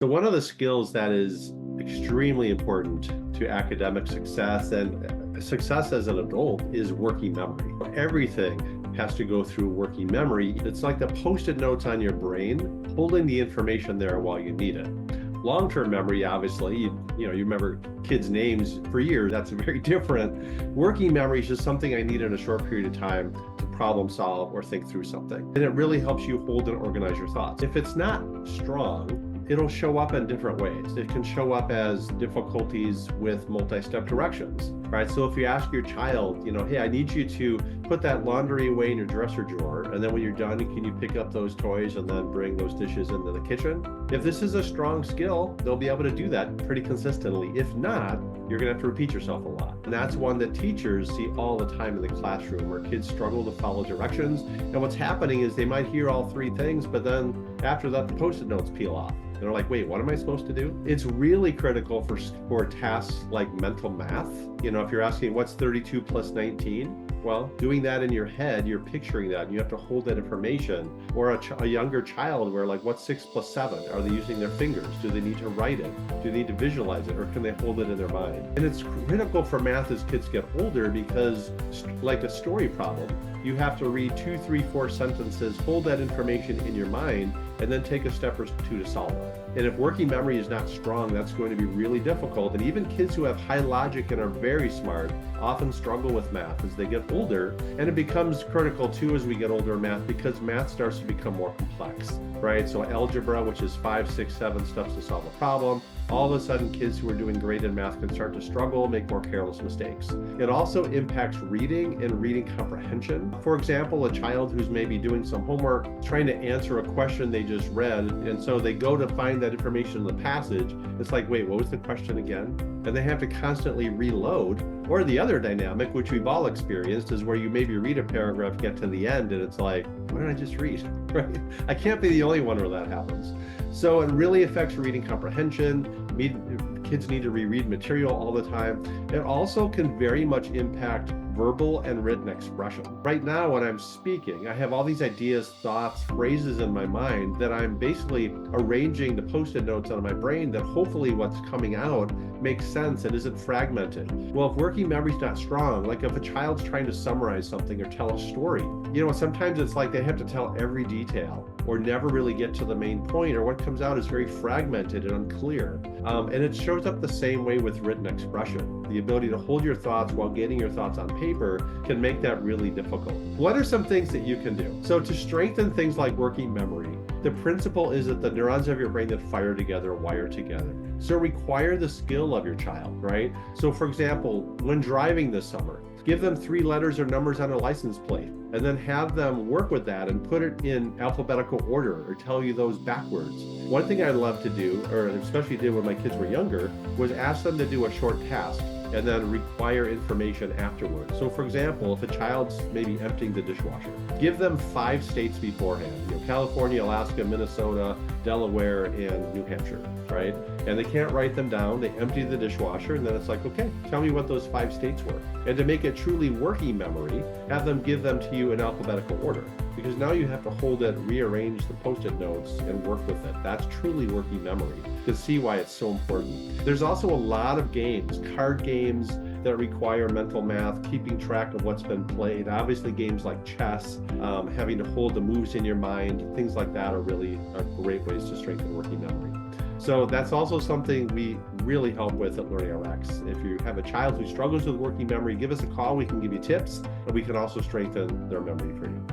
So one of the skills that is extremely important to academic success and success as an adult is working memory. Everything has to go through working memory. It's like the Post-it notes on your brain, holding the information there while you need it. Long-term memory, obviously, you remember kids' names for years. That's very different. Working memory is just something I need in a short period of time to problem solve or think through something. And it really helps you hold and organize your thoughts. If it's not strong, it'll show up in different ways. It can show up as difficulties with multi-step directions, right? So if you ask your child, hey, I need you to put that laundry away in your dresser drawer, and then when you're done, can you pick up those toys and then bring those dishes into the kitchen? If this is a strong skill, they'll be able to do that pretty consistently. If not, you're gonna have to repeat yourself a lot. And that's one that teachers see all the time in the classroom, where kids struggle to follow directions. And what's happening is they might hear all three things, but then after that, the Post-it notes peel off. And they're like, wait, what am I supposed to do? It's really critical for tasks like mental math. If you're asking what's 32 plus 19, well, doing that in your head, you're picturing that, and you have to hold that information. Or a younger child where like, what's 6 plus 7? Are they using their fingers? Do they need to write it? Do they need to visualize it? Or can they hold it in their mind? And it's critical for math as kids get older because, like a story problem, you have to read 2, 3, 4 sentences, hold that information in your mind, and then take a step or two to solve it. And if working memory is not strong, that's going to be really difficult. And even kids who have high logic and are very smart often struggle with math as they get older. And it becomes critical too as we get older in math, because math starts to become more complex, right? So algebra, which is 5, 6, 7 steps to solve a problem, all of a sudden kids who are doing great in math can start to struggle, make more careless mistakes. It also impacts reading and reading comprehension. For example, a child who's maybe doing some homework, trying to answer a question they just read, and so they go to find that information in the passage. It's like, wait, what was the question again? And they have to constantly reload. Or the other dynamic, which we've all experienced, is where you maybe read a paragraph, get to the end, and it's like, why did I just read? Right? I can't be the only one where that happens. So it really affects reading comprehension. Kids need to reread material all the time. It also can very much impact verbal and written expression. Right now, when I'm speaking, I have all these ideas, thoughts, phrases in my mind that I'm basically arranging the Post-it notes on my brain that hopefully what's coming out makes sense and isn't fragmented. Well, if working memory's not strong, like if a child's trying to summarize something or tell a story, sometimes it's like they have to tell every detail or never really get to the main point, or what comes out is very fragmented and unclear. And it shows up the same way with written expression. The ability to hold your thoughts while getting your thoughts on paper can make that really difficult. What are some things that you can do? So to strengthen things like working memory, the principle is that the neurons of your brain that fire together wire together. So require the skill of your child, right? So for example, when driving this summer, give them 3 letters or numbers on a license plate, and then have them work with that and put it in alphabetical order or tell you those backwards. One thing I love to do, or especially did when my kids were younger, was ask them to do a short task and then require information afterwards. So for example, if a child's maybe emptying the dishwasher, give them 5 states beforehand, California, Alaska, Minnesota, Delaware, and New Hampshire, right? And they can't write them down. They empty the dishwasher, and then it's like, okay, tell me what those 5 states were. And to make it truly working memory, have them give them to you in alphabetical order, because now you have to hold it, rearrange the Post-it notes, and work with it. That's truly working memory. You can see why it's so important. There's also a lot of games, card games that require mental math, keeping track of what's been played. Obviously, games like chess, having to hold the moves in your mind, things like that are great ways to strengthen working memory. So that's also something we really help with at LearningRx. If you have a child who struggles with working memory, give us a call. We can give you tips, and we can also strengthen their memory for you.